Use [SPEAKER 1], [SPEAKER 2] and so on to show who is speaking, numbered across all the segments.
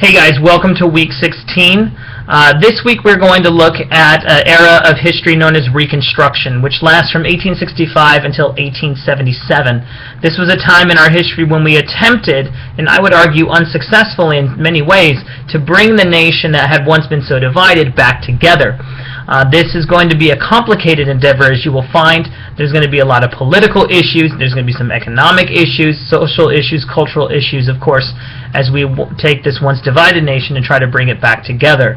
[SPEAKER 1] Hey guys, welcome to week 16. This week we're going to look at an era of history known as Reconstruction, which lasts from 1865 until 1877. This was a time in our history when we attempted, and I would argue unsuccessfully in many ways, to bring the nation that had once been so divided back together. This is going to be a complicated endeavor, as you will find. There's going to be a lot of political issues, there's going to be some economic issues, social issues, cultural issues, of course, as we take this once divided nation and try to bring it back together.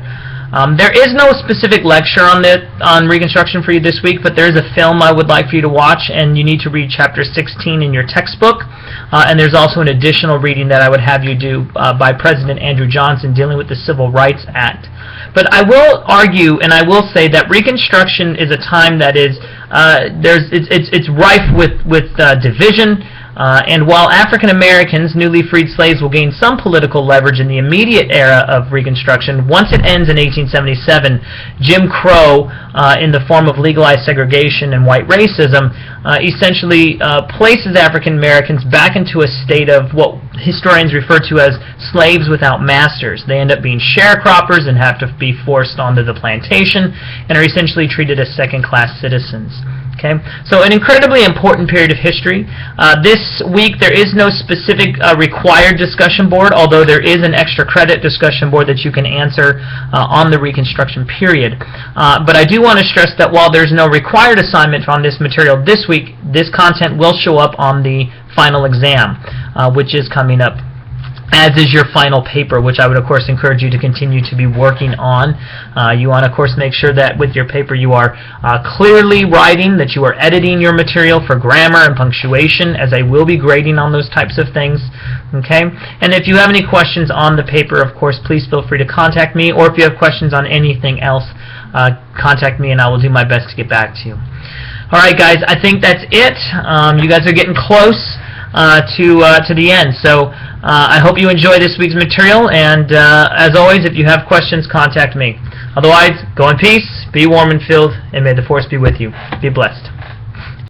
[SPEAKER 1] There is no specific lecture on Reconstruction for you this week, but there is a film I would like for you to watch, and you need to read chapter 16 in your textbook. And there's also an additional reading that I would have you do by President Andrew Johnson dealing with the Civil Rights Act. But I will argue, and I will say that Reconstruction is a time that is it's rife with division. And while African Americans, newly freed slaves, will gain some political leverage in the immediate era of Reconstruction, once it ends in 1877, Jim Crow, in the form of legalized segregation and white racism, essentially places African Americans back into a state of what historians refer to as slaves without masters. They end up being sharecroppers and have to be forced onto the plantation and are essentially treated as second-class citizens. Okay, so an incredibly important period of history. This week there is no specific required discussion board, although there is an extra credit discussion board that you can answer on the Reconstruction period. But I do want to stress that while there's no required assignment on this material this week, this content will show up on the final exam, which is coming up, as is your final paper, which I would of course encourage you to continue to be working on. You want to of course make sure that with your paper you are clearly writing, that you are editing your material for grammar and punctuation, as I will be grading on those types of things. Okay? And if you have any questions on the paper, of course, please feel free to contact me, or if you have questions on anything else, contact me and I will do my best to get back to you. Alright guys, I think that's it. You guys are getting close to the end. So I hope you enjoy this week's material, and as always, if you have questions, contact me. Otherwise, go in peace, be warm and filled, and may the Force be with you. Be blessed.